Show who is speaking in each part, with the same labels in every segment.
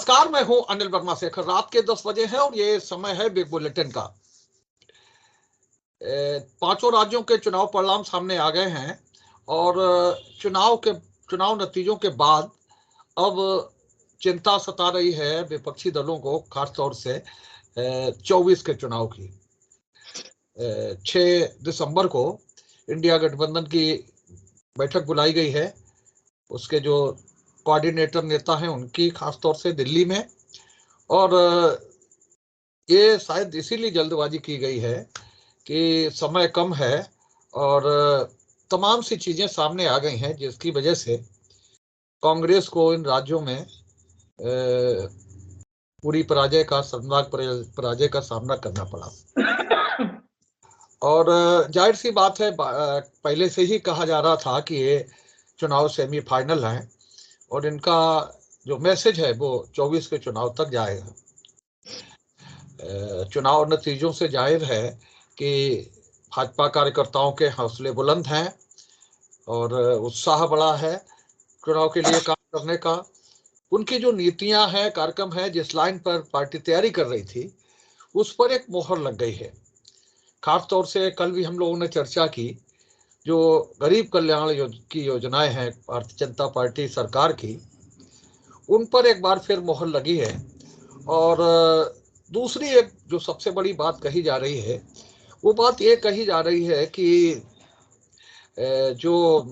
Speaker 1: नमस्कार, मैं हूं अनिल वर्मा शेखर। रात के 10 बजे है और ये समय है बिग बुलेटिन का। पांचों राज्यों के चुनाव परिणाम सामने आ गए हैं और चुनाव नतीजों के बाद अब चिंता सता रही है विपक्षी दलों को, खासतौर से 24 के चुनाव की। 6 दिसंबर को इंडिया गठबंधन की बैठक बुलाई गई है। उसके जो कोऑर्डिनेटर नेता हैं उनकी खासतौर से दिल्ली में, और ये शायद इसीलिए जल्दबाजी की गई है कि समय कम है और तमाम सी चीजें सामने आ गई हैं, जिसकी वजह से कांग्रेस को इन राज्यों में पूरी पराजय का सामना करना पड़ा। और जाहिर सी बात है, पहले से ही कहा जा रहा था कि ये चुनाव सेमीफाइनल हैं और इनका जो मैसेज है वो 24 के चुनाव तक जाएगा। चुनाव नतीजों से जाहिर है कि भाजपा कार्यकर्ताओं के हौसले बुलंद हैं और उत्साह बड़ा है चुनाव के लिए काम करने का। उनकी जो नीतियां हैं, कार्यक्रम है, जिस लाइन पर पार्टी तैयारी कर रही थी उस पर एक मोहर लग गई है। खास तौर से कल भी हम लोगों ने चर्चा की, जो गरीब कल्याण की योजनाएं हैं भारतीय जनता पार्टी सरकार की, उन पर एक बार फिर मोहर लगी है। और दूसरी एक जो सबसे बड़ी बात कही जा रही है, वो बात ये कही जा रही है कि जो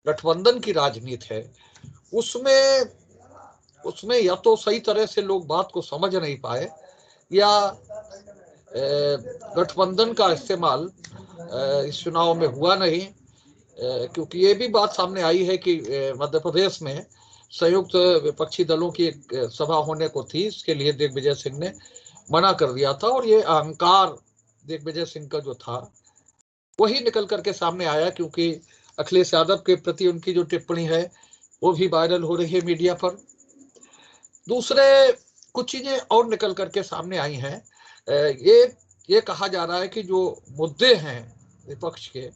Speaker 1: गठबंधन की राजनीति है उसमें या तो सही तरह से लोग बात को समझ नहीं पाए, या गठबंधन का इस्तेमाल इस चुनाव में हुआ नहीं। क्योंकि ये भी बात सामने आई है कि मध्य प्रदेश में संयुक्त विपक्षी दलों की एक सभा होने को थी, इसके लिए दिग्विजय सिंह ने मना कर दिया था, और ये अहंकार दिग्विजय सिंह का जो था वही निकल करके सामने आया, क्योंकि अखिलेश यादव के प्रति उनकी जो टिप्पणी है वो भी वायरल हो रही है मीडिया पर। दूसरे कुछ चीजें और निकल करके सामने आई हैं। ये कहा जा रहा है कि जो मुद्दे हैं विपक्ष के,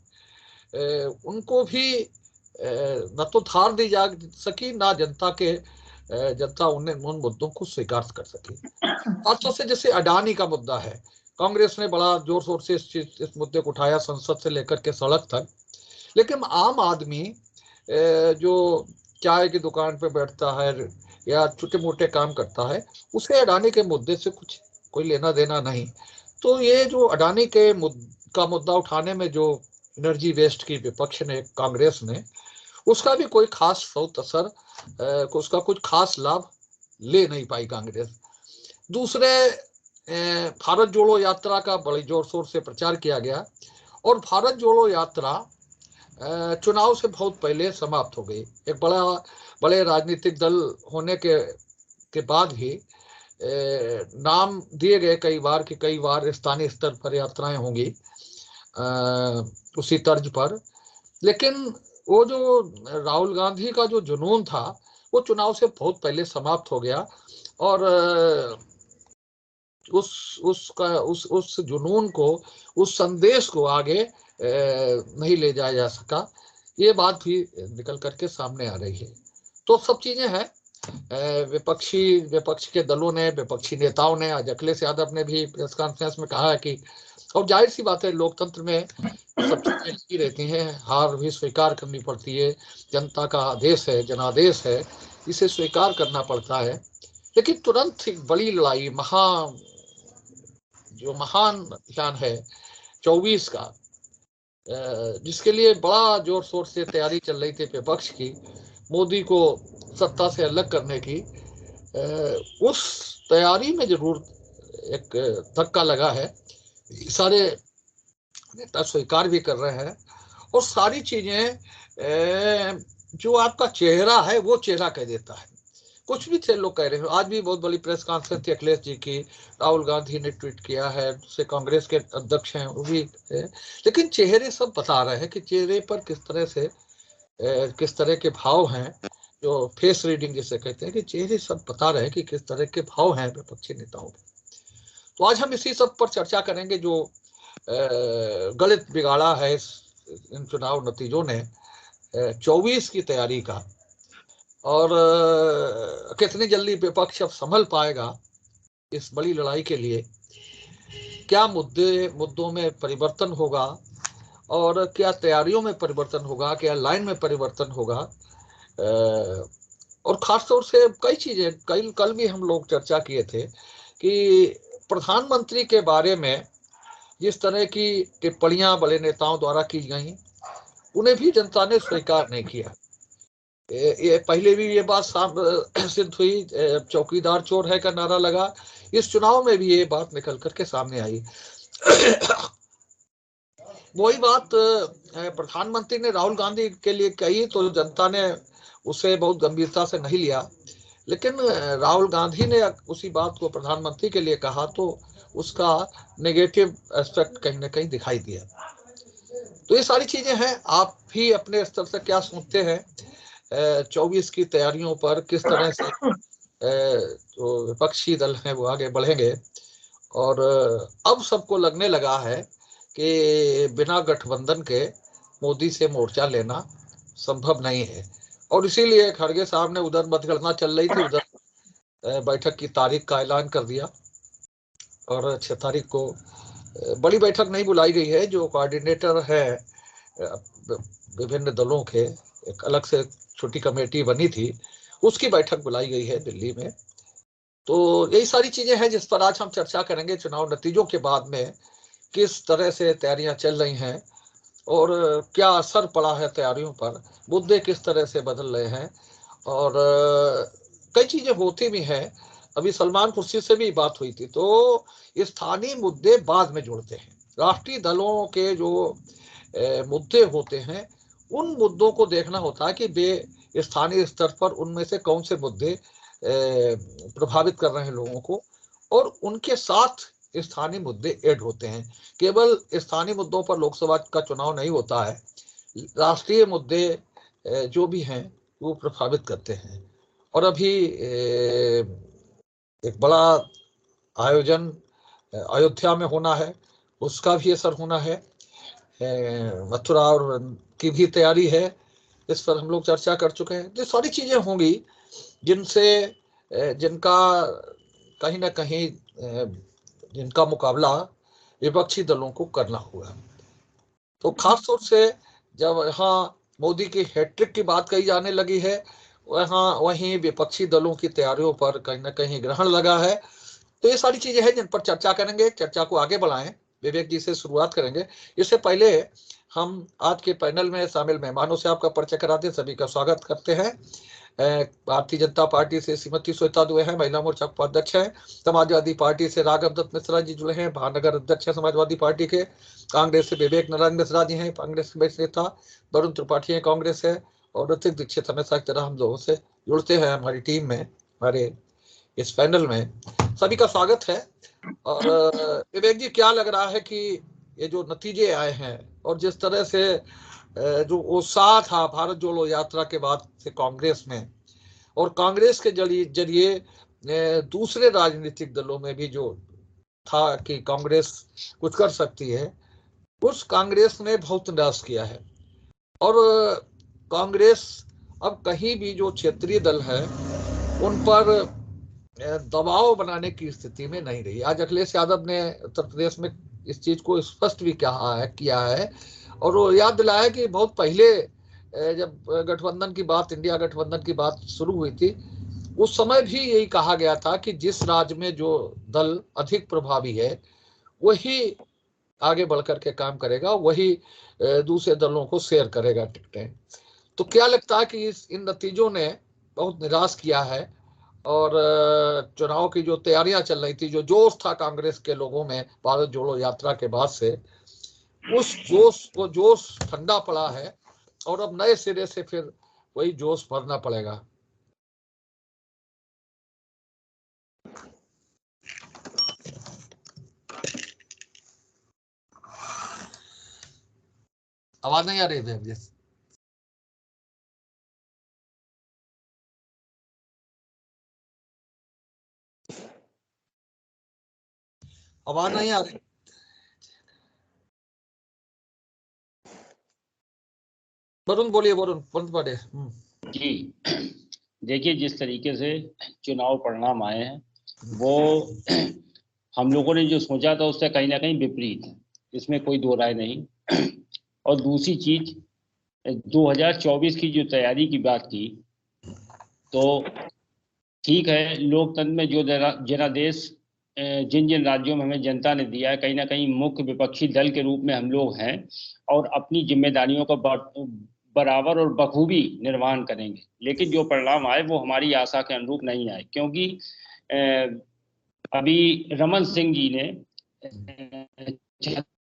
Speaker 1: उनको भी न तो धार दी जा सकी, ना जनता उन मुद्दों को स्वीकार कर सकी। खासतौर से जैसे अडानी का मुद्दा है, कांग्रेस ने बड़ा जोर शोर से इस मुद्दे को उठाया, संसद से लेकर के सड़क तक। लेकिन आम आदमी जो चाय की दुकान पे बैठता है या छोटे मोटे काम करता है, उसे अडानी के मुद्दे से कुछ कोई लेना देना नहीं। तो ये जो अडानी का मुद्दा उठाने में जो एनर्जी वेस्ट की विपक्ष ने, कांग्रेस ने, उसका भी कोई खास सौत असर, उसका कुछ खास लाभ ले नहीं पाई कांग्रेस। दूसरे, भारत जोड़ो यात्रा का बड़े जोर शोर से प्रचार किया गया, और भारत जोड़ो यात्रा चुनाव से बहुत पहले समाप्त हो गई। एक बड़े राजनीतिक दल होने के बाद भी नाम दिए गए कई बार स्थानीय स्तर पर यात्राएं होंगी उसी तर्ज पर। लेकिन वो जो राहुल गांधी का जो जुनून था वो चुनाव से बहुत पहले समाप्त हो गया, और उस जुनून को, उस संदेश को आगे नहीं ले जाया जा सका। ये बात भी निकल करके सामने आ रही है। तो सब चीजें हैं। विपक्ष के दलों ने, विपक्षी नेताओं ने, आज अखिलेश यादव ने भी प्रेस कॉन्फ्रेंस में कहा है कि, और जाहिर सी बात है, लोकतंत्र में सब चीजें लगी रहती हैं, हार भी स्वीकार करनी पड़ती है, जनता का आदेश है, जनादेश है, इसे स्वीकार करना पड़ता है। लेकिन तुरंत एक बड़ी लड़ाई, महान अभियान है 24 का, जिसके लिए बड़ा जोर शोर से तैयारी चल रही थी विपक्ष की, मोदी को सत्ता से अलग करने की, उस तैयारी में जरूर एक धक्का लगा है। सारे नेता स्वीकार भी कर रहे हैं, और सारी चीजें जो आपका चेहरा है वो चेहरा कह देता है। कुछ भी थे लोग कह रहे हैं। आज भी बहुत बड़ी प्रेस कॉन्फ्रेंस थी अखिलेश जी की, राहुल गांधी ने ट्वीट किया है, से कांग्रेस के अध्यक्ष हैं वो भी है। लेकिन चेहरे सब बता रहे हैं कि चेहरे पर किस तरह के भाव हैं, जो फेस रीडिंग जिसे कहते हैं, कि चेहरे सब बता रहे हैं कि किस तरह के भाव हैं विपक्षी नेताओं के। तो आज हम इसी सब पर चर्चा करेंगे, जो गलत बिगाड़ा है इन चुनाव नतीजों ने 24 की तैयारी का। और कितनी जल्दी विपक्ष अब संभल पाएगा इस बड़ी लड़ाई के लिए, क्या मुद्दों में परिवर्तन होगा और क्या तैयारियों में परिवर्तन होगा, क्या लाइन में परिवर्तन होगा, और खासतौर से कई चीजें कल भी हम लोग चर्चा किए थे कि प्रधानमंत्री के बारे में जिस तरह की टिप्पणियां बड़े नेताओं द्वारा की गई, उन्हें भी जनता ने स्वीकार नहीं किया। ये पहले भी ये बात सिद्ध हुई, चौकीदार चोर है का नारा लगा, इस चुनाव में भी ये बात निकल करके सामने आई। वही बात प्रधानमंत्री ने राहुल गांधी के लिए कही तो जनता ने उसे बहुत गंभीरता से नहीं लिया, लेकिन राहुल गांधी ने उसी बात को प्रधानमंत्री के लिए कहा तो उसका नेगेटिव एस्पेक्ट कहीं ना कहीं दिखाई दिया। तो ये सारी चीजें हैं। आप भी अपने स्तर से क्या सोचते हैं 24 की तैयारियों पर, किस तरह से जो विपक्षी दल हैं वो आगे बढ़ेंगे? और अब सबको लगने लगा है कि बिना गठबंधन के मोदी से मोर्चा लेना संभव नहीं है, और इसीलिए खड़गे साहब ने उधर मतगणना चल रही थी, उधर बैठक की तारीख का ऐलान कर दिया और 6 तारीख को बड़ी बैठक नहीं बुलाई गई है। जो कोऑर्डिनेटर है विभिन्न दलों के, एक अलग से छोटी कमेटी बनी थी, उसकी बैठक बुलाई गई है दिल्ली में। तो यही सारी चीजें हैं जिस पर आज हम चर्चा करेंगे। चुनाव नतीजों के बाद में किस तरह से तैयारियां चल रही हैं और क्या असर पड़ा है तैयारियों पर, मुद्दे किस तरह से बदल रहे हैं, और कई चीजें होती भी हैं। अभी सलमान खुर्शीद से भी बात हुई थी, तो स्थानीय मुद्दे बाद में जुड़ते हैं। राष्ट्रीय दलों के जो मुद्दे होते हैं, उन मुद्दों को देखना होता है कि वे स्थानीय स्तर पर उनमें से कौन से मुद्दे प्रभावित कर रहे हैं लोगों को, और उनके साथ स्थानीय मुद्दे ऐड होते हैं। केवल स्थानीय मुद्दों पर लोकसभा का चुनाव नहीं होता है, राष्ट्रीय मुद्दे जो भी हैं वो प्रभावित करते हैं। और अभी एक बड़ा आयोजन अयोध्या में होना है, उसका भी असर होना है, मथुरा और की भी तैयारी है, इस पर हम लोग चर्चा कर चुके हैं। ये सारी चीजें होंगी जिनका कहीं ना कहीं जिनका मुकाबला विपक्षी दलों को करना हुआ। तो खास तौर से जब यहाँ मोदी की हैट्रिक की बात कही जाने लगी है, वहीं विपक्षी दलों की तैयारियों पर कहीं ना कहीं ग्रहण लगा है। तो ये सारी चीजें हैं जिन पर चर्चा करेंगे, चर्चा को आगे बढ़ाएं। विवेक जी से शुरुआत करेंगे। इससे पहले हम आज के पैनल में शामिल मेहमानों से आपका परिचय कराते हैं। सभी का स्वागत करते हैं। भारतीय जनता पार्टी से श्रीमती श्वेता दुबे हैं, महिला मोर्चा उपाध्यक्ष हैं। समाजवादी पार्टी से राघव दत्त मिश्रा जी जुड़े हैं, महानगर अध्यक्ष है समाजवादी पार्टी के। कांग्रेस से विवेक नारायण मिश्रा जी हैं, कांग्रेस के वरिष्ठ नेता। वरुण त्रिपाठी है, कांग्रेस है। और ऋतिक दीक्षित हमेशा की तरह हम लोगों से जुड़ते हैं हमारी टीम में, हमारे इस पैनल में। सभी का स्वागत है। और विवेक जी, क्या लग रहा है कि ये जो नतीजे आए हैं और जिस तरह से जो उत्साह था भारत जोड़ो यात्रा के बाद से कांग्रेस में, और कांग्रेस के जरिए दूसरे राजनीतिक दलों में भी जो था कि कांग्रेस कुछ कर सकती है, उस कांग्रेस ने बहुत निराश किया है। और कांग्रेस अब कहीं भी जो क्षेत्रीय दल है उन पर दबाव बनाने की स्थिति में नहीं रही। आज अखिलेश यादव ने उत्तर प्रदेश में इस चीज को स्पष्ट भी किया है और वो याद दिलाया कि बहुत पहले जब गठबंधन की बात, इंडिया गठबंधन की बात शुरू हुई थी, उस समय भी यही कहा गया था कि जिस राज्य में जो दल अधिक प्रभावी है वही आगे बढ़कर के काम करेगा, वही दूसरे दलों को शेयर करेगा टिकटें। तो क्या लगता है कि इन नतीजों ने बहुत निराश किया है, और चुनाव की जो तैयारियां चल रही थी, जो जोश था कांग्रेस के लोगों में भारत जोड़ो यात्रा के बाद से, उस जोश ठंडा पड़ा है और अब नए सिरे से फिर वही जोश भरना पड़ेगा? आवाज नहीं आ रही है? आवाज नहीं आ रही? वरुण बोलिए, वरुण पढ़े।
Speaker 2: जी, देखिए, जिस तरीके से चुनाव परिणाम आए हैं वो हम लोगों ने जो सोचा था उससे कहीं ना कहीं विपरीत है, इसमें कोई दो राय नहीं। और दूसरी चीज, 2024 की जो तैयारी की बात की, तो ठीक है, लोकतंत्र में जो जनादेश जिन जिन राज्यों में हमें जनता ने दिया है, कहीं ना कहीं मुख्य विपक्षी दल के रूप में हम लोग हैं और अपनी जिम्मेदारियों का बराबर और बखूबी निर्वहन करेंगे। लेकिन जो परिणाम आए वो हमारी आशा के अनुरूप नहीं आए, क्योंकि अभी रमन सिंह जी ने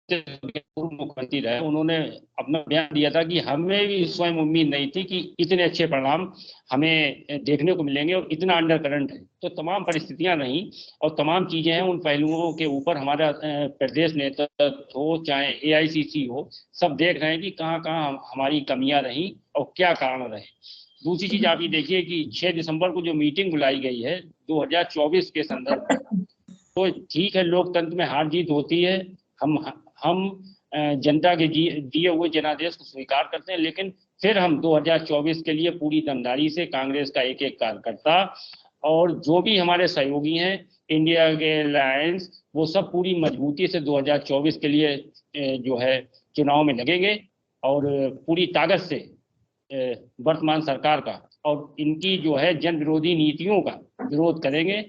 Speaker 2: पूर्व मुख्यमंत्री रहे, उन्होंने अपना बयान दिया था कि हमें भी स्वयं उम्मीद नहीं थी कि इतने अच्छे परिणाम हमें देखने को मिलेंगे और इतना अंडर करंट है। तो तमाम परिस्थितियां रहीं और तमाम चीजें हैं, उन पहलुओं के ऊपर हमारा प्रदेश नेतृत्व हो चाहे AICC हो, सब देख रहे हैं कि कहाँ कहाँ हमारी कमियां रहीं और क्या कारण रहे। दूसरी चीज आप ये देखिए कि 6 दिसंबर को जो मीटिंग बुलाई गई है 2024 के संदर्भ में, तो ठीक है, लोकतंत्र में हार जीत होती है, हम जनता के दिए हुए जनादेश को स्वीकार करते हैं, लेकिन फिर हम 2024 के लिए पूरी दमदारी से कांग्रेस का एक एक कार्यकर्ता और जो भी हमारे सहयोगी हैं इंडिया के अलायंस, वो सब पूरी मजबूती से 2024 के लिए जो है चुनाव में लगेंगे और पूरी ताकत से वर्तमान सरकार का और इनकी जो है जन विरोधी नीतियों का विरोध करेंगे।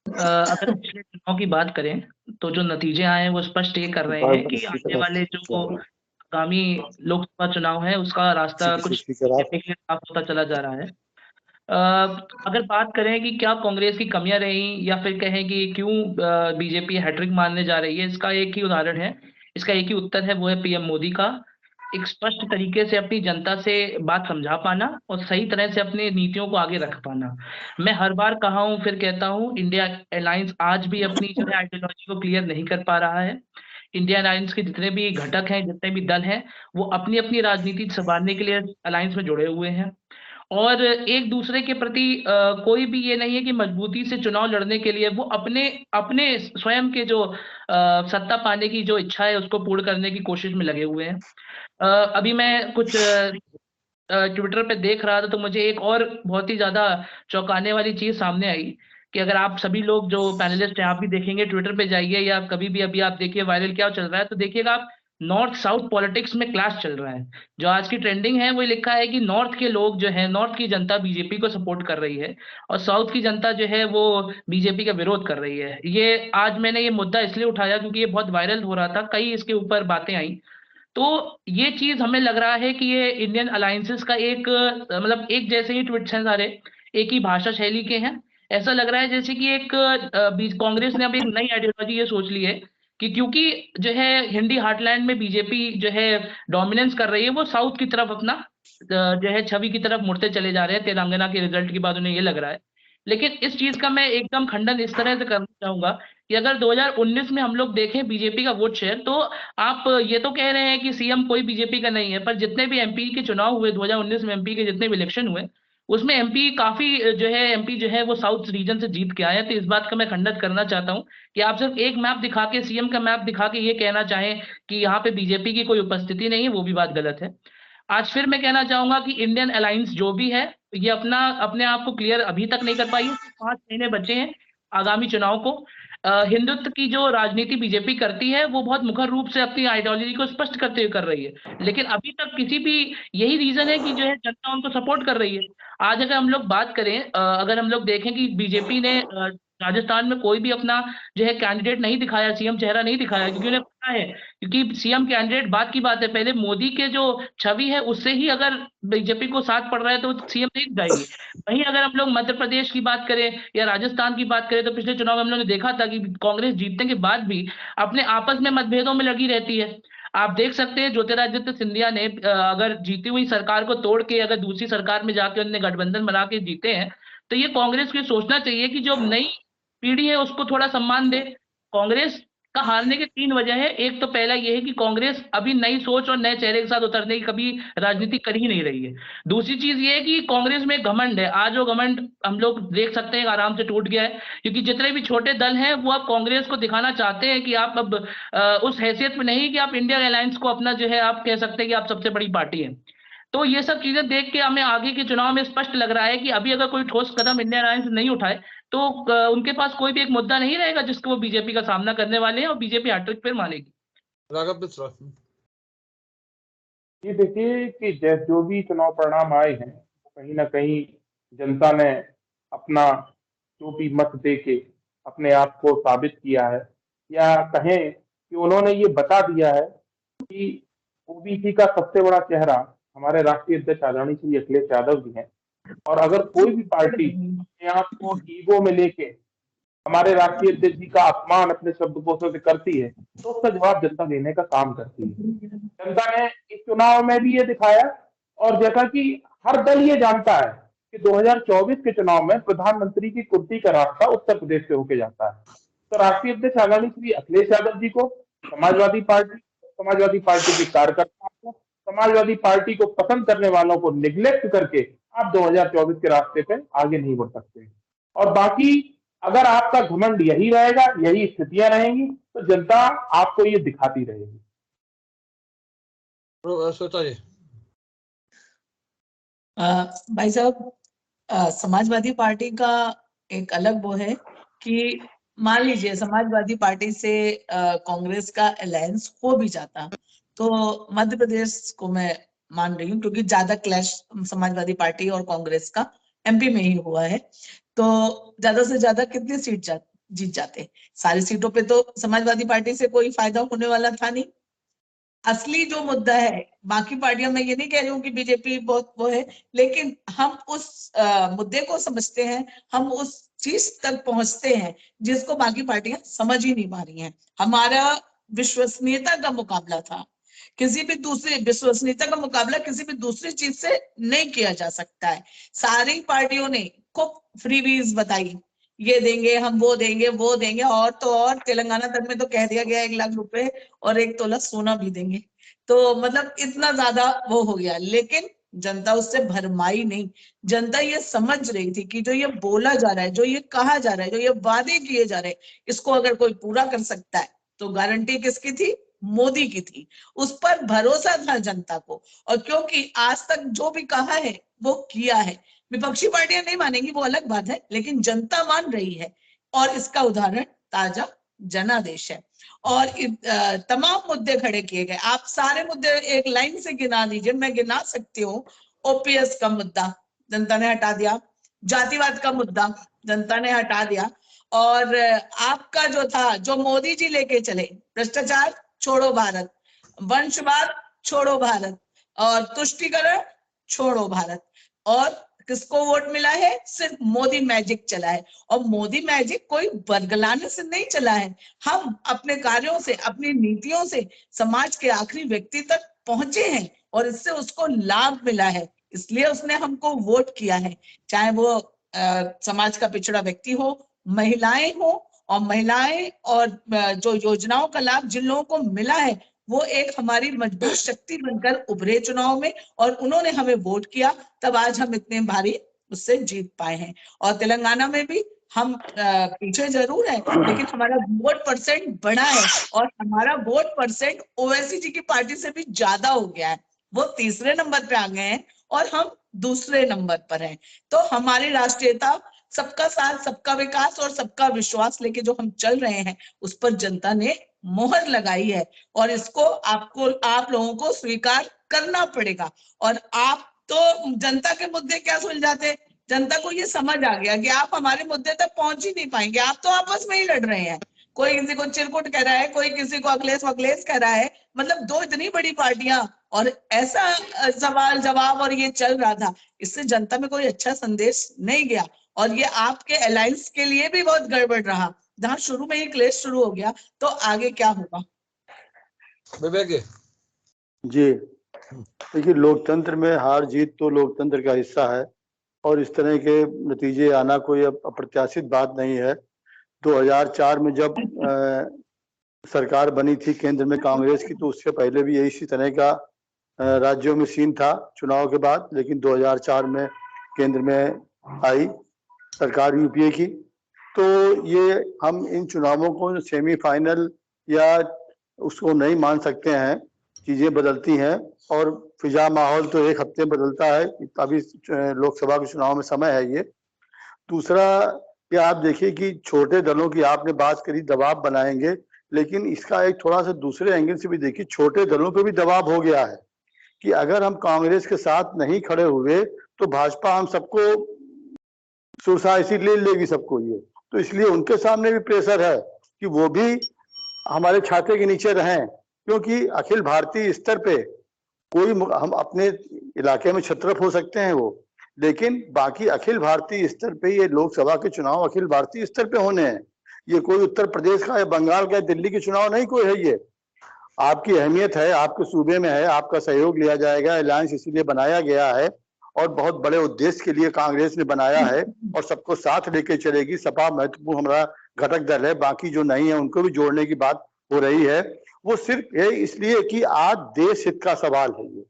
Speaker 3: अगर पिछले चुनाव की बात करें तो जो नतीजे आए हैं वो स्पष्ट ये कर रहे हैं कि आने वाले जो आगामी लोकसभा चुनाव है उसका रास्ता कुछ बीजेपी के लिए साफ होता चला जा रहा है। अगर बात करें कि क्या कांग्रेस की कमियां रही या फिर कहें कि क्यों बीजेपी हैट्रिक मारने जा रही है, इसका एक ही उदाहरण है, इसका एक ही उत्तर है, वो है PM मोदी का एक स्पष्ट तरीके से अपनी जनता से बात समझा पाना और सही तरह से अपनी नीतियों को आगे रख पाना। मैं हर बार कहा हूं फिर कहता हूं, इंडिया अलायंस आज भी अपनी जो है आइडियोलॉजी को क्लियर नहीं कर पा रहा है। इंडिया अलायंस के जितने भी घटक हैं, जितने भी दल हैं, वो अपनी अपनी राजनीति संभालने के लिए अलायंस में जुड़े हुए हैं और एक दूसरे के प्रति कोई भी ये नहीं है कि मजबूती से चुनाव लड़ने के लिए वो अपने अपने स्वयं के जो सत्ता पाने की जो इच्छा है उसको पूर्ण करने की कोशिश में लगे हुए हैं। अभी मैं कुछ ट्विटर पे देख रहा था तो मुझे एक और बहुत ही ज्यादा चौंकाने वाली चीज सामने आई कि अगर आप सभी लोग जो पैनलिस्ट हैं आप भी देखेंगे, ट्विटर पे जाइए या कभी भी अभी आप देखिए वायरल क्या चल रहा है, तो देखिएगा आप नॉर्थ साउथ पॉलिटिक्स में क्लैश चल रहा है। जो आज की ट्रेंडिंग है वो लिखा है कि नॉर्थ के लोग जो है, नॉर्थ की जनता बीजेपी को सपोर्ट कर रही है और साउथ की जनता जो है वो बीजेपी का विरोध कर रही है। ये आज मैंने ये मुद्दा इसलिए उठाया क्योंकि ये बहुत वायरल हो रहा था, कई इसके ऊपर बातें आई। तो ये चीज हमें लग रहा है कि ये इंडियन अलायंसेस का एक मतलब एक जैसे ही ट्वीट्स हैं सारे, एक ही भाषा शैली के हैं। ऐसा लग रहा है जैसे कि एक कांग्रेस ने अब एक नई आइडियोलॉजी ये सोच ली है कि क्योंकि जो है हिंदी हार्टलैंड में बीजेपी जो है डोमिनेंस कर रही है, वो साउथ की तरफ अपना जो है छवि की तरफ मुड़ते चले जा रहे हैं। तेलंगाना के रिजल्ट के बाद उन्हें ये लग रहा है। लेकिन इस चीज का मैं एकदम खंडन इस तरह से करना चाहूंगा कि अगर 2019 में हम लोग देखें बीजेपी का वोट शेयर, तो आप ये तो कह रहे हैं कि CM कोई बीजेपी का नहीं है, पर जितने भी MP के चुनाव हुए 2019 में, MP के जितने भी इलेक्शन हुए उसमें MP काफी जो है MP जो है वो साउथ रीजन से जीत के आए हैं। तो इस बात का मैं खंडन करना चाहता हूं कि आप सिर्फ एक मैप दिखा के, CM का मैप दिखा के ये कहना चाहें कि यहाँ पे बीजेपी की कोई उपस्थिति नहीं है, वो भी बात गलत है। आज फिर मैं कहना चाहूंगा कि इंडियन अलायंस जो भी है ये अपने आप को क्लियर अभी तक नहीं कर पाई है। 5 महीने बचे हैं आगामी चुनाव को। हिंदुत्व की जो राजनीति बीजेपी करती है वो बहुत मुखर रूप से अपनी आइडियोलॉजी को स्पष्ट करते हुए कर रही है, लेकिन अभी तक किसी भी, यही रीजन है कि जो है जनता उनको सपोर्ट कर रही है। आज अगर हम लोग बात करें, अगर हम लोग देखें कि बीजेपी ने राजस्थान में कोई भी अपना जो है कैंडिडेट नहीं दिखाया, CM चेहरा नहीं दिखाया, क्योंकि उन्हें पता है, क्योंकि CM कैंडिडेट बात की बात है, पहले मोदी के जो छवि है उससे ही अगर बीजेपी को साथ पड़ रहा है तो CM नहीं दिखाएगी। वहीं अगर हम लोग मध्य प्रदेश की बात करें या राजस्थान की बात करें तो पिछले चुनाव में हम लोगों ने देखा था कि कांग्रेस जीतने के बाद भी अपने आपस में मतभेदों में लगी रहती है। आप देख सकते हैं ज्योतिरादित्य सिंधिया ने अगर जीती हुई सरकार को तोड़ के अगर दूसरी सरकार में जाके उन्होंने गठबंधन बना के जीते हैं, तो ये कांग्रेस को सोचना चाहिए कि जो नई पीढ़ी है उसको थोड़ा सम्मान दे। कांग्रेस का हारने के 3 वजह है। एक तो पहला ये है कि कांग्रेस अभी नई सोच और नए चेहरे के साथ उतरने की कभी राजनीति कर ही नहीं रही है। दूसरी चीज ये है कि कांग्रेस में घमंड है। आज वो घमंड हम लोग देख सकते हैं आराम से टूट गया है, क्योंकि जितने भी छोटे दल हैं वो अब कांग्रेस को दिखाना चाहते हैं कि आप अब उस हैसियत में नहीं कि आप इंडिया अलायंस को अपना जो है आप कह सकते हैं कि आप सबसे बड़ी पार्टी है। तो ये सब चीजें देख के हमें आगे के चुनाव में स्पष्ट लग रहा है कि अभी अगर कोई ठोस कदम इंडिया अलायंस नहीं उठाए तो उनके पास कोई भी एक मुद्दा नहीं रहेगा जिसको वो बीजेपी का सामना करने वाले हैं और बीजेपी हैट्रिक फिर मानेगी।
Speaker 1: राघव मिश्रा।
Speaker 4: ये देखिए कि जो भी चुनाव परिणाम आए हैं, कहीं ना कहीं जनता ने अपना जो भी मत दे के अपने आप को साबित किया है, या कहें कि उन्होंने ये बता दिया है कि ओबीसी का सबसे बड़ा चेहरा हमारे राष्ट्रीय अध्यक्ष आदरणीय श्री अखिलेश यादव जी हैं। और अगर कोई भी पार्टी अपने आप को ईगो में लेके हमारे राष्ट्रीय अध्यक्ष जी का अपमान अपने शब्दकोशों से करती है, तो उसका जवाब जनता देने का काम करती है। जनता ने इस चुनाव में भी ये दिखाया, और जैसा कि हर दल ये जानता है कि 2024 के चुनाव में प्रधानमंत्री की कुर्सी का रास्ता उत्तर प्रदेश से होके जाता है। तो राष्ट्रीय अध्यक्ष आदरणीय श्री अखिलेश यादव जी को, समाजवादी पार्टी के कार्यकर्ताओं को, समाजवादी पार्टी को पसंद करने वालों को निग्लेक्ट करके आप 2024 के रास्ते पे आगे नहीं बढ़ सकते। और बाकी अगर आपका घमंड यही रहेगा, यही स्थितियां रहेंगी, तो जनता आपको ये दिखाती रहेगी।
Speaker 1: श्वेता जी।
Speaker 5: भाई साहब, समाजवादी पार्टी का एक अलग वो है कि मान लीजिए समाजवादी पार्टी से कांग्रेस का अलायंस हो भी जाता तो मध्य प्रदेश को मैं मान रही हूँ, क्योंकि ज्यादा क्लैश समाजवादी पार्टी और कांग्रेस का एमपी में ही हुआ है। तो ज्यादा से ज्यादा कितनी सीट जीत जाते? सारी सीटों पे तो समाजवादी पार्टी से कोई फायदा होने वाला था नहीं। असली जो मुद्दा है, बाकी पार्टियां, मैं ये नहीं कह रही हूँ कि बीजेपी बहुत वो है, लेकिन हम उस मुद्दे को समझते हैं, हम उस चीज तक पहुंचते हैं जिसको बाकी पार्टियां समझ ही नहीं पा रही हैं। हमारा विश्वसनीयता का मुकाबला था, किसी भी दूसरी विश्वसनीयता का मुकाबला किसी भी दूसरी चीज से नहीं किया जा सकता है। सारी पार्टियों ने खूब फ्रीबीज बताई, ये देंगे हम, वो देंगे, और तो और तेलंगाना तक में तो कह दिया गया 1 लाख रुपए और 1 तोला सोना भी देंगे। तो मतलब इतना ज्यादा वो हो गया, लेकिन जनता उससे भरमाई नहीं। जनता ये समझ रही थी कि जो ये बोला जा रहा है, जो ये कहा जा रहा है, जो ये वादे किए जा रहे हैं, इसको अगर कोई पूरा कर सकता है तो गारंटी किसकी थी? मोदी की थी। उस पर भरोसा था जनता को, और क्योंकि आज तक जो भी कहा है वो किया है। विपक्षी पार्टियां नहीं मानेंगी, वो अलग बात है, लेकिन जनता मान रही है, और इसका उदाहरण ताजा जनादेश है। और तमाम मुद्दे खड़े किए गए। आप सारे मुद्दे एक लाइन से गिना दीजिए, मैं गिना सकती हूँ। ओपीएस का मुद्दा जनता ने हटा दिया, जातिवाद का मुद्दा जनता ने हटा दिया, और आपका जो था, जो मोदी जी लेके चले, भ्रष्टाचार छोड़ो भारत, वंशवाद छोड़ो भारत, और तुष्टीकरण छोड़ो भारत, और किसको वोट मिला है? सिर्फ मोदी मैजिक चला है। और मोदी मैजिक कोई बरगलाने से नहीं चला है, हम अपने कार्यों से, अपनी नीतियों से समाज के आखिरी व्यक्ति तक पहुंचे हैं, और इससे उसको लाभ मिला है, इसलिए उसने हमको वोट किया है। चाहे वो समाज का पिछड़ा व्यक्ति हो, महिलाएं हो, और महिलाएं और जो योजनाओं का लाभ जिन लोगों को मिला है, वो एक हमारी मजबूत शक्ति बनकर उभरे चुनाव में, और उन्होंने हमें वोट किया, तब आज हम इतने भारी उससे जीत पाए हैं। और तेलंगाना में भी हम पीछे जरूर है, लेकिन हमारा वोट परसेंट बढ़ा है, और हमारा वोट परसेंट ओवैसी जी की पार्टी से भी ज्यादा हो गया है। वो 3रे नंबर पे आ गए हैं और हम 2रे नंबर पर हैं। तो हमारी राष्ट्रीयता, सबका साथ, सबका विकास और सबका विश्वास लेके जो हम चल रहे हैं, उस पर जनता ने मोहर लगाई है, और इसको आप लोगों को स्वीकार करना पड़ेगा। और आप तो जनता के मुद्दे क्या सुलझाते? जनता को ये समझ आ गया कि आप हमारे मुद्दे तक पहुंच ही नहीं पाएंगे, आप तो आपस में ही लड़ रहे हैं। कोई किसी को चिरकुट कह रहा है, कोई किसी को अखिलेश वखलेश कह रहा है, मतलब 2 इतनी बड़ी पार्टियां, और ऐसा सवाल जवाब और ये चल रहा था। इससे जनता में कोई अच्छा संदेश नहीं गया, और ये आपके अलायंस के लिए भी बहुत गड़बड़ रहा। जहां शुरू में ही क्लेश शुरू हो गया, तो आगे क्या होगा?
Speaker 1: विवेक
Speaker 6: जी, देखिए, लोकतंत्र में हार जीत तो लोकतंत्र का हिस्सा है, और इस तरह के नतीजे आना कोई अप्रत्याशित बात नहीं है। 2004 में जब सरकार बनी थी केंद्र में कांग्रेस की, तो उससे पहले भी यही इसी तरह का राज्यों में सीन था चुनाव के बाद। लेकिन 2004 में केंद्र में आई सरकार यूपीए की, तो ये हम इन चुनावों को सेमीफाइनल या उसको नहीं मान सकते हैं। चीजें बदलती हैं और फिजा माहौल तो एक हफ्ते बदलता है। अभी लोकसभा के चुनाव में समय है ये। दूसरा कि आप देखिए कि छोटे दलों की आपने बात करी, दबाव बनाएंगे, लेकिन इसका एक थोड़ा सा दूसरे एंगल से भी देखिए, छोटे दलों पे भी दबाव हो गया है कि अगर हम कांग्रेस के साथ नहीं खड़े हुए तो भाजपा हम सबको सोसाइटी ले लेगी सबको ये। तो इसलिए उनके सामने भी प्रेशर है कि वो भी हमारे छाते के नीचे रहें, क्योंकि अखिल भारतीय स्तर पे कोई हम अपने इलाके में छत्रप हो सकते हैं वो, लेकिन बाकी अखिल भारतीय स्तर पे ये लोकसभा के चुनाव अखिल भारतीय स्तर पे होने हैं। ये कोई उत्तर प्रदेश का या बंगाल का या दिल्ली के चुनाव नहीं कोई है। ये आपकी अहमियत है, आपके सूबे में है, आपका सहयोग लिया जाएगा। अलायंस इसीलिए बनाया गया है और बहुत बड़े उद्देश्य के लिए कांग्रेस ने बनाया है और सबको साथ लेके चलेगी। सपा महत्वपूर्ण हमारा घटक दल है, बाकी जो नहीं है उनको भी जोड़ने की बात हो रही है। वो सिर्फ है इसलिए कि आज देश हित का सवाल है ये।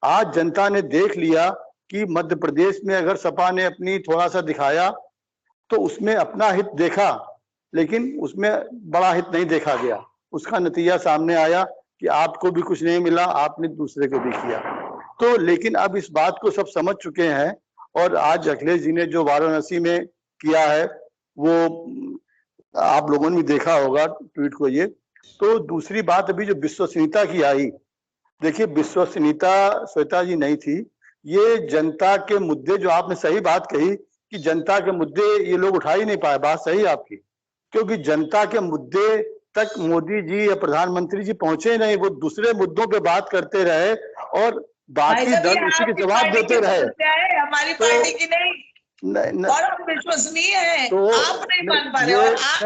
Speaker 6: आज जनता ने देख लिया कि मध्य प्रदेश में अगर सपा ने अपनी थोड़ा सा दिखाया तो उसमें अपना हित देखा, लेकिन उसमें बड़ा हित नहीं देखा गया। उसका नतीजा सामने आया कि आपको भी कुछ नहीं मिला, आपने दूसरे को भी किया। तो लेकिन अब इस बात को सब समझ चुके हैं और आज अखिलेश जी ने जो वाराणसी में किया है वो आप लोगों ने भी देखा होगा ट्वीट को ये। तो दूसरी बात अभी जो विश्वसनीयता की आई, देखिए विश्वसनीयता श्वेता जी नहीं थी, ये जनता के मुद्दे जो आपने सही बात कही कि जनता के मुद्दे ये लोग उठा ही नहीं पाए, बात सही आपकी, क्योंकि जनता के मुद्दे तक मोदी जी या प्रधानमंत्री जी पहुंचे नहीं। वो दूसरे मुद्दों पे बात करते रहे और बाकी दल उसी के जवाब देते रहे।
Speaker 5: हमारी पार्टी की नहीं और हम विश्वसनीय हैं,
Speaker 6: तो
Speaker 5: आप नहीं मान पा रहे और आप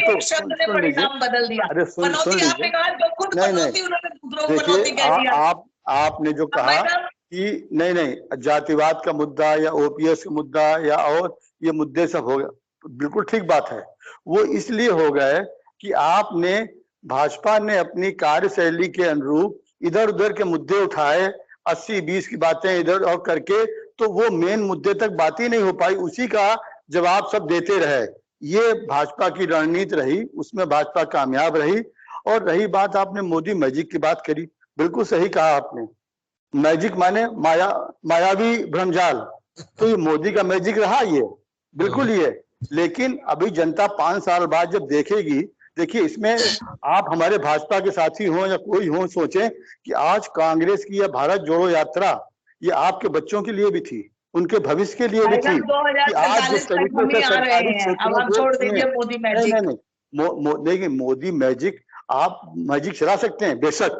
Speaker 5: एक शब्द ने परिणाम बदल दिया।
Speaker 6: अरे सुन
Speaker 5: आपने कहा जो खुद पनौती उन्होंने दूसरों को पनौती कह दिया।
Speaker 6: आपने जो कहा कि नहीं जातिवाद का मुद्दा या ओपीएस का मुद्दा या और ये मुद्दे सब हो गए, बिल्कुल ठीक बात है। वो इसलिए हो गए कि आपने भाजपा ने अपनी कार्यशैली के अनुरूप इधर उधर के मुद्दे उठाए, 80-20 की बातें इधर और करके, तो वो मेन मुद्दे तक बात ही नहीं हो पाई, उसी का जवाब सब देते रहे। ये भाजपा की रणनीति रही, उसमें भाजपा कामयाब रही। और रही बात आपने मोदी मैजिक की बात करी, बिल्कुल सही कहा आपने। मैजिक माने मायावी भ्रमजाल, तो ये मोदी का मैजिक रहा ये, बिल्कुल ये। लेकिन अभी जनता 5 साल बाद जब देखेगी, देखिए इसमें आप हमारे भाजपा के साथी हों या कोई हो, सोचें कि आज कांग्रेस की यह भारत जोड़ो यात्रा ये आपके बच्चों के लिए भी थी, उनके भविष्य के लिए भी थी कि आज जिस तरीके से सरकारी देखिए मोदी मैजिक, आप मैजिक चला सकते हैं बेशक,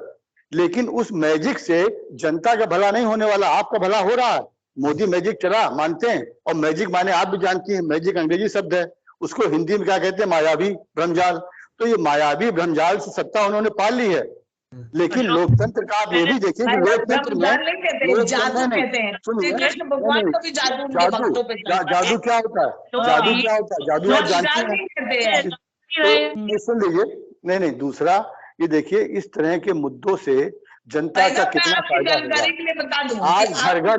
Speaker 6: लेकिन उस मैजिक से जनता का भला नहीं होने वाला, आपका भला हो रहा है। मोदी मैजिक चला मानते हैं, और मैजिक माने आप भी जानती हैं, मैजिक अंग्रेजी शब्द है, उसको हिंदी में क्या कहते हैं, मायावी भ्रमजाल। तो ये मायावी भ्रमजाल से सत्ता उन्होंने पा ली है। लेकिन लोकतंत्र का आप ये भी देखिए कि लोकतंत्र में जादू क्या होता है, जादू क्या होता है, जादू आप जानती हैं। तो सुन लीजिए, नहीं दूसरा ये देखिए इस तरह के मुद्दों से जनता का कितना फायदा होगा। आज घर घर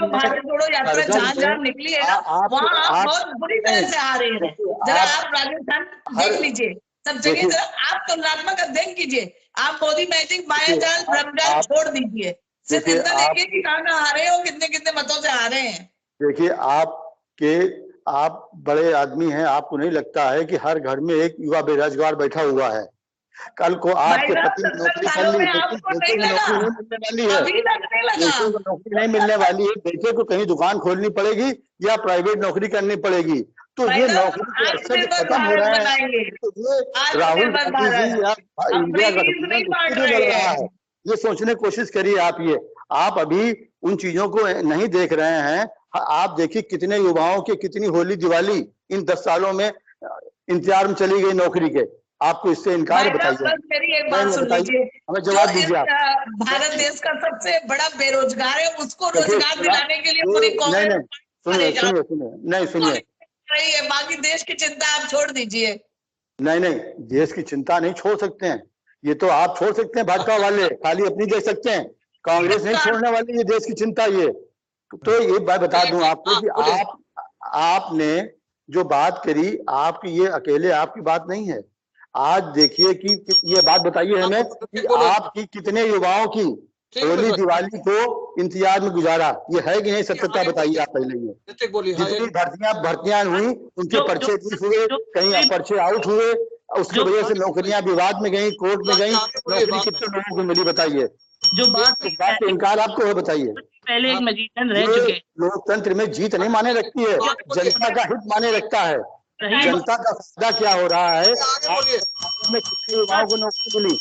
Speaker 5: निकली है वहाँ आप बहुत बुरी तरह से आ रहे हैं। जरा आप राजस्थान देख लीजिए, सब जगह जरा आप तुलनात्मक अध्ययन कीजिए। आप मोदी मैजिक मायाजाल भ्रमजाल छोड़ दीजिए, सिर्फ इतना देखिए कि कहाँ आ रहे हो, कितने कितने मतों से आ रहे हैं।
Speaker 6: देखिए आप बड़े आदमी हैं, आपको नहीं लगता है कि हर घर में एक युवा बेरोजगार बैठा हुआ है? कल को आपके पति नौकरी कर ली, नौकरी नहीं मिलने वाली है, बेटे को कहीं दुकान खोलनी पड़ेगी या प्राइवेट नौकरी करनी पड़ेगी। तो ये नौकरी के अवसर खत्म हो रहा है। तो ये राहुल गांधी जी या इंडिया गठबंधन लड़ रहा है, ये सोचने की कोशिश करिए आप। ये आप अभी उन चीजों को नहीं देख रहे हैं। आप देखिए कितने युवाओं के कितनी होली दिवाली इन 10 सालों में इंतजार में चली गई नौकरी के। आपको इससे इनकार बताइए,
Speaker 5: मेरी एक बात सुन लीजिए,
Speaker 6: हमें जवाब दीजिए आप।
Speaker 5: भारत देश का सबसे बड़ा बेरोजगार है, उसको रोजगार दिलाने के लिए पूरी
Speaker 6: सुनिए
Speaker 5: रही है, बाकी देश की चिंता आप छोड़ दीजिए।
Speaker 6: नहीं देश की चिंता नहीं छोड़ सकते हैं, ये तो आप छोड़ सकते हैं, भाजपा वाले खाली अपनी देख सकते हैं, कांग्रेस नहीं छोड़ने वाली, ये देश की चिंता ये। तो ये बात बता दूं आपको कि आपने जो बात करी, आपकी ये अकेले आपकी बात नहीं है। आज देखिए कि ये बात बताइए हमें कि आपकी कितने युवाओं की होली दिवाली को इंतजार में गुजारा, ये है कि नहीं? सत्यता बताइए आप पहले। ये जितनी भर्तियां हुई उनके पर्चे हुए, कहीं पर्चे आउट हुए, उसकी वजह से नौकरियां विवाद में गई, कोर्ट में गई, नौकरी कितने लोगों को मिली बताइए?
Speaker 3: जो बात
Speaker 6: इस बात पे इनकार आपको है, बताइए।
Speaker 3: पहले एक मैजिशियन रह चुके,
Speaker 6: लोकतंत्र में जीत नहीं माने रखती है, जनता का हित माने रखता है। जनता का फायदा क्या हो रहा है? कितने युवाओं को नौकरी मिली,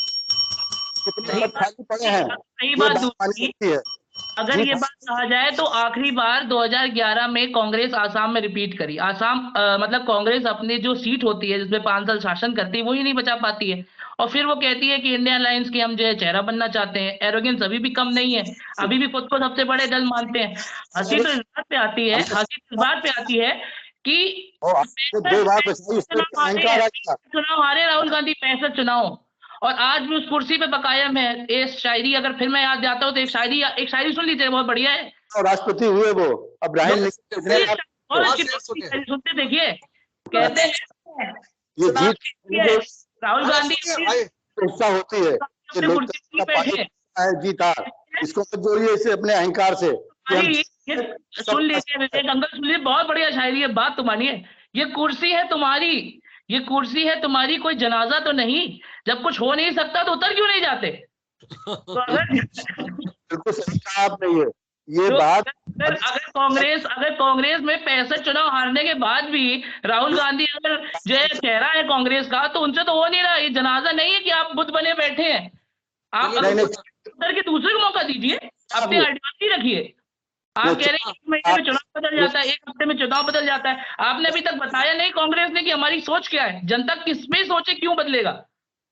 Speaker 6: कितने खाली पड़े हैं,
Speaker 3: सही बात है। अगर ये बात कहा जाए तो आखिरी बार 2011 में कांग्रेस आसाम में रिपीट करी। आसाम मतलब कांग्रेस अपनी जो सीट होती है जिसमें 5 साल शासन करती है, वो ही नहीं बचा पाती है, और फिर वो कहती है कि इंडियन अलायंस की हम जो है चेहरा बनना चाहते हैं। एरोगेंस अभी भी कम नहीं है, अभी भी खुद को सबसे बड़े दल मानते हैं। हंसी तो इस बात पे आती है, कि चुनाव हारे राहुल गांधी 65 चुनाव, और आज भी उस कुर्सी पे बकायम है। ये शायरी अगर फिर मैं याद जाता हूँ तो एक शायरी सुन लीजिए, बहुत बढ़िया है।
Speaker 6: राष्ट्रपति हुए वो अब्राहम
Speaker 3: सुनते देखिए, कहते हैं राहुल गांधी
Speaker 6: होती है जीता, इसको जोड़िए इसे अपने अहंकार से।
Speaker 3: सुन लीजिए अंकल, सुन लीजिए, बहुत बढ़िया शायरी है, बात तो मानिए। ये कुर्सी है तुम्हारी, ये कुर्सी है तुम्हारी, कोई जनाजा तो नहीं। जब कुछ हो नहीं सकता तो उतर क्यों नहीं जाते? तो
Speaker 6: बिल्कुल सही कहा आपने ये बात।
Speaker 3: अगर कांग्रेस में 65 चुनाव हारने के बाद भी राहुल गांधी अगर जो है चेहरा है कांग्रेस का, तो उनसे तो हो नहीं रहा। ये जनाजा नहीं है कि आप बुत बने बैठे हैं। आप उतर के दूसरे को मौका दीजिए, अपनी आइडियोलॉजी रखिए। आप कह रहे हैं 1 महीने में चुनाव बदल जाता है, 1 हफ्ते में चुनाव बदल जाता है। आपने अभी तक बताया नहीं कांग्रेस ने कि हमारी सोच क्या है, जनता किसमें सोचे, क्यों बदलेगा।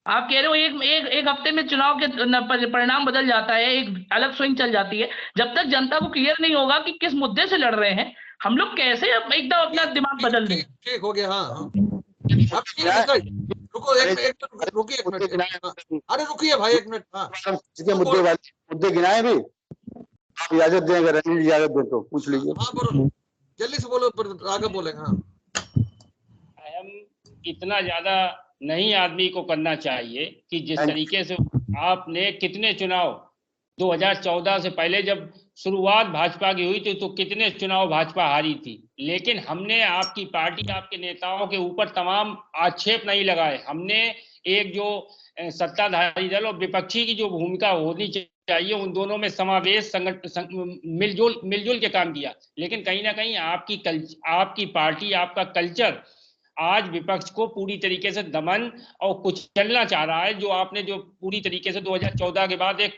Speaker 3: आप कह रहे हो एक हफ्ते में चुनाव के परिणाम बदल जाता है, एक अलग स्विंग चल जाती है। जब तक जनता को क्लियर नहीं होगा कि किस मुद्दे से लड़ रहे हैं, हम लोग कैसे एकदम अपना दिमाग बदल दें?
Speaker 1: ठीक हो गया। हाँ रुको रुकिए 1 मिनट। अरे रुकिए भाई 1 मिनट।
Speaker 6: मुद्दे गिनाए भी, आप इजाजत दें, अगर इजाजत दें तो पूछ लीजिए।
Speaker 1: हाँ बोलो, जल्दी से बोलो, आगे बोलेंगे। हाँ,
Speaker 2: हम इतना ज्यादा नहीं आदमी को करना चाहिए कि जिस तरीके से आपने कितने चुनाव 2014 से पहले जब शुरुआत भाजपा की हुई थी तो कितने चुनाव भाजपा हारी थी, लेकिन हमने आपकी पार्टी, आपके नेताओं के ऊपर तमाम आक्षेप नहीं लगाए। हमने एक जो सत्ताधारी दल और विपक्षी की जो भूमिका होनी चाहिए, उन दोनों में समावेश मिलजुल के काम किया। लेकिन कहीं ना कहीं आपकी पार्टी, आपका कल्चर आज विपक्ष को पूरी तरीके से दमन और कुचलना चाह रहा है। जो आपने जो पूरी तरीके से 2014 के बाद एक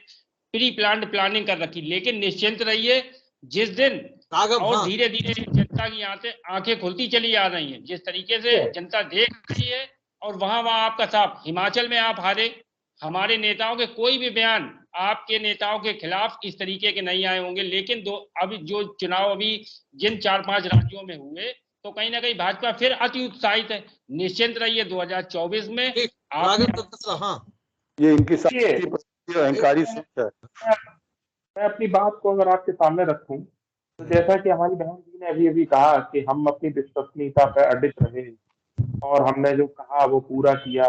Speaker 2: प्री प्लान्ड प्लानिंग कर रखी, लेकिन निश्चिंत रहिए, जिस दिन और धीरे धीरे जनता की आंखें खुलती चली आ रही हैं, जिस तरीके से जनता देख रही है, और वहां आपका साफ हिमाचल में आप हारे, हमारे नेताओं के कोई भी बयान आपके नेताओं के खिलाफ इस तरीके के नहीं आए होंगे। लेकिन अभी जो चुनाव अभी जिन 4-5 राज्यों में हुए, तो कहीं ना कहीं भाजपा फिर अति उत्साहित है। निश्चिंत रहिए 2024 में
Speaker 6: ये इनकी अहंकारी सोच है।
Speaker 4: मैं अपनी बात को अगर आपके सामने रखूं तो जैसा कि हमारी बहन जी ने अभी कहा कि हम अपनी विश्वसनीयता पर अडिग रहे और हमने जो कहा वो पूरा किया।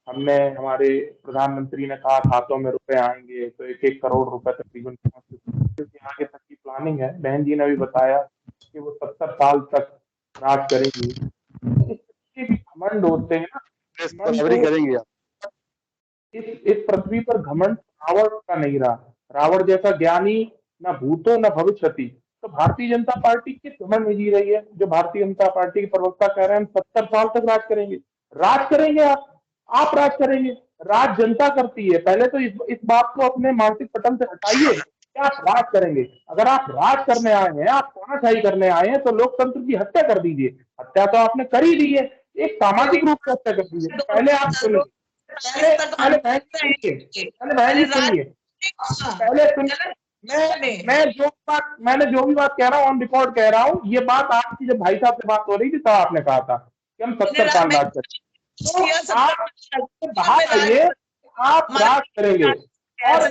Speaker 4: हमने, हमारे प्रधानमंत्री ने कहा खातों में रुपए आएंगे, तो 1-1 करोड़ रुपए तकरीबन आगे तक की प्लानिंग है। बहन जी ने भी बताया कि वो 70 साल तक राज करेंगी। इसके भी घमंड होते हैं ना,
Speaker 6: करेंगे।
Speaker 4: इस पृथ्वी पर घमंड रावण का नहीं रहा। रावण जैसा ज्ञानी न भूतो न भविष्यति। तो भारतीय जनता पार्टी किस घमंड में जी रही है जो भारतीय जनता पार्टी के प्रवक्ता कह रहे हैं हम 70 साल तक राज करेंगे। राज करेंगे आप राज करेंगे, राज जनता करती है। पहले तो इस बात को अपने मानसिक पटल से हटाइए कि आप राज करेंगे। अगर आप राज करने आए हैं, आप तानाशाही करने आए हैं, तो लोकतंत्र की हत्या कर दीजिए। हत्या तो आपने कर ही दी है, एक सामाजिक रूप से हत्या कर दीजिए। पहले आप सुनिए, मैंने जो भी बात कह रहा हूँ ऑन रिकॉर्ड कह रहा हूँ। ये बात आपकी जब भाई साहब से बात हो रही थी तब आपने कहा था कि हम 70 साल राज करेंगे। तो आप बाहर आइए, आप राज करेंगे और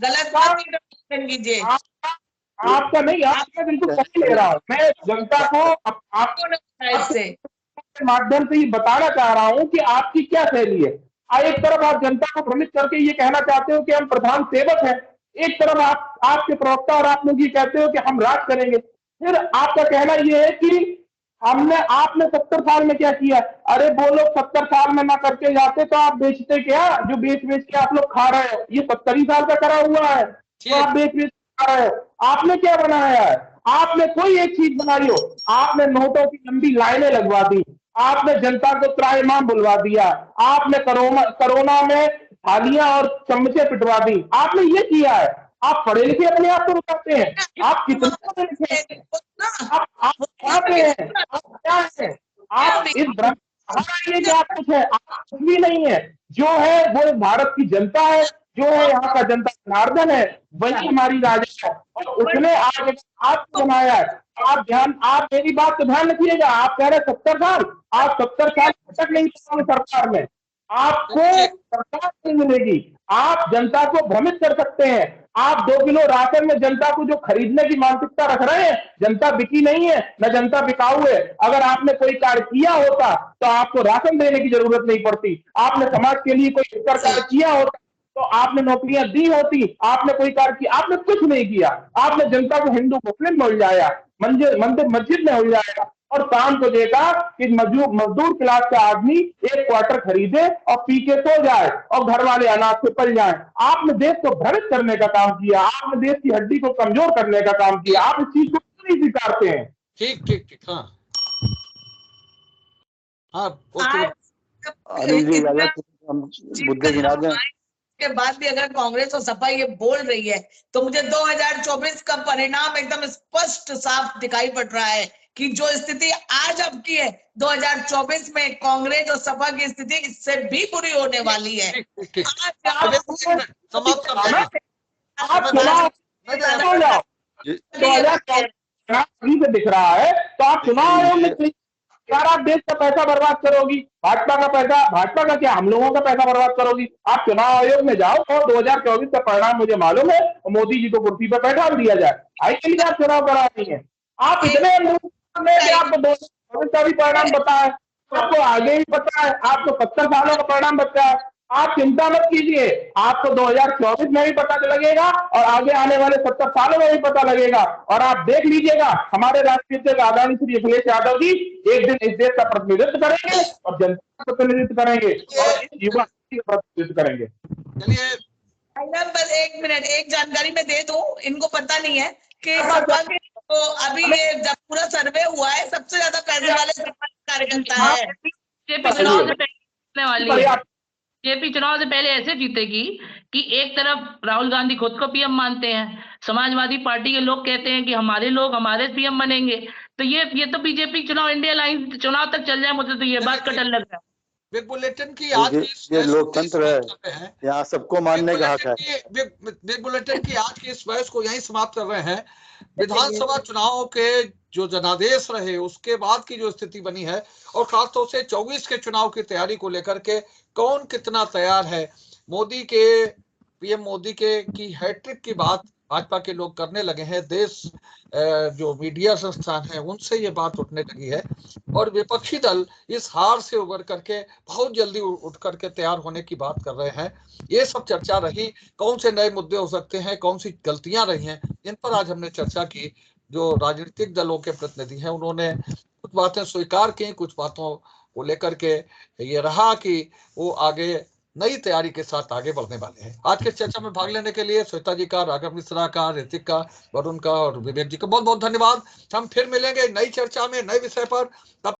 Speaker 5: गलत बात नहीं कीजिए।
Speaker 4: आपका नहीं, आपका बिल्कुल सही ले रहा हूँ मैं। जनता को
Speaker 5: आपको इससे
Speaker 4: के माध्यम से ये बताना चाह रहा हूँ कि आपकी क्या शैली है। एक तरफ आप जनता को भ्रमित करके ये कहना चाहते हो कि हम प्रधान सेवक हैं, एक तरफ आपके प्रवक्ता और आप लोग ये कहते हो कि हम राज करेंगे। फिर आपका कहना ये है कि आपने 70 साल में क्या किया। अरे वो लोग 70 साल में ना करके जाते तो आप बेचते क्या? जो बेच के आप लोग खा रहे हो, ये 70 साल का करा हुआ है तो आप बेच खा रहे हो। आपने क्या बनाया है? आपने कोई एक चीज बनाई हो? आपने नोटों की लंबी लाइनें लगवा दी, आपने जनता को त्राहिमाम बुलवा दिया, आपने कोरोना में थालियां और चम्मचे पिटवा दी, आपने ये किया है। आप पढ़े लिखे अपने आप को बताते हैं? आप कितने पढ़े लिखे हैं? आप क्या हैं? आप क्या हैं? आप इस ये क्या कुछ है? आप कुछ भी नहीं है। जो है वो भारत की जनता है, जो है यहाँ का जनता जनार्दन है, वही हमारी राजा है और उसने आज आपको बनाया है। आप मेरी बात को ध्यान रखिएगा। आप कह रहे 70 साल, आप 70 साल तक नहीं पाओगे सरकार में, आपको सरकार नहीं मिलेगी। आप जनता को भ्रमित कर सकते हैं। आप 2 किलो राशन में जनता को जो खरीदने की मानसिकता रख रहे हैं, जनता बिकी नहीं है, न जनता बिकाऊ है। अगर आपने कोई कार्य किया होता तो आपको राशन देने की जरूरत नहीं पड़ती। आपने समाज के लिए कोई कार्य किया होता तो आपने नौकरियां दी होती। आपने कोई कार्य किया, आपने कुछ नहीं किया। आपने जनता को हिंदू मुस्लिम में उलझाया, मंदिर मस्जिद में उलझाया और शाम को देखा कि मजदूर क्लास का आदमी एक क्वार्टर खरीदे और पी के सो जाए और घर वाले अनाज से पल जाए। आपने देश को भ्रमित करने का काम किया, आपने देश की हड्डी को कमजोर करने का काम किया। आप इस चीज को नहीं स्वीकारते हैं।
Speaker 1: ठीक। हाँ
Speaker 6: मुद्दे गिना दें।
Speaker 5: के बाद भी अगर कांग्रेस और सपा ये बोल रही है तो मुझे 2024 का परिणाम एकदम स्पष्ट साफ दिखाई पड़ रहा है कि जो स्थिति आज अब की है 2024 में कांग्रेस और सपा की स्थिति इससे भी बुरी होने वाली है।
Speaker 1: समाप्त
Speaker 4: दिख रहा है तो आप चुनाव आयोग में यार आप देश का पैसा बर्बाद करोगी, भाजपा का पैसा, भाजपा का क्या हम लोगों का पैसा बर्बाद करोगी। आप चुनाव आयोग में जाओ और 2024 का परिणाम मुझे मालूम है और मोदी जी को कुर्सी पर बैठा दिया जाए। आई के लिए आप चुनाव करा रही है। आप इतने आपको 2024 का भी परिणाम पता है, आपको आगे भी पता है, आपको 70 सालों का परिणाम पता है। आप चिंता मत कीजिए, आपको 2024 में भी पता लगेगा और आगे आने वाले 70 सालों में भी पता लगेगा। और आप देख लीजिएगा हमारे राष्ट्रीय अध्यक्ष आदरणीय श्री अखिलेश यादव जी एक दिन इस देश का प्रतिनिधित्व करेंगे और जनता का प्रतिनिधित्व करेंगे और इस युवा का प्रतिनिधित्व करेंगे।
Speaker 1: चलिए
Speaker 5: बस एक मिनट, एक जानकारी मैं दे दूं, इनको पता नहीं है कि सपा के तो अभी ये जब पूरा सर्वे हुआ है सबसे ज्यादा पैसे वाले सपा कार्यकर्ता है।
Speaker 3: जेपी चुनाव से पहले ऐसे जीतेगी कि एक तरफ राहुल गांधी खुद को पीएम मानते हैं, समाजवादी पार्टी के लोग कहते हैं कि हमारे लोग हमारे पीएम बनेंगे, तो ये तो बीजेपी चुनाव इंडिया लाइन चुनाव तक चल जाए। मुझे तो ये बात का डर लग रहा है।
Speaker 1: बिग बुलेटिन की आज
Speaker 6: ये लोकतंत्र है, यहाँ सबको मानने का हक है।
Speaker 1: बिग बुलेटिन की आज की इस बहस को यहीं समाप्त कर रहे हैं। विधानसभा चुनाव के जो जनादेश रहे उसके बाद की जो स्थिति बनी है और खासतौर से 24 के चुनाव की तैयारी को लेकर के कौन कितना तैयार है। पीएम मोदी के की हैट्रिक की बात भाजपा के लोग करने लगे हैं। देश जो मीडिया संस्थान है उनसे ये बात उठने लगी है और विपक्षी दल इस हार से उबर करके बहुत जल्दी उठ करके तैयार होने की बात कर रहे हैं। ये सब चर्चा रही, कौन से नए मुद्दे हो सकते हैं, कौन सी गलतियां रही हैं, इन पर आज हमने चर्चा की। जो राजनीतिक दलों के प्रतिनिधि हैं उन्होंने कुछ बातें स्वीकार की, कुछ बातों को लेकर के ये रहा कि वो आगे नई तैयारी के साथ आगे बढ़ने वाले हैं। आज के चर्चा में भाग लेने के लिए श्वेता जी का, राघव मिश्रा का, ऋतिक का, वरुण का और विवेक जी का बहुत बहुत धन्यवाद। हम फिर मिलेंगे नई चर्चा में नए विषय पर। तब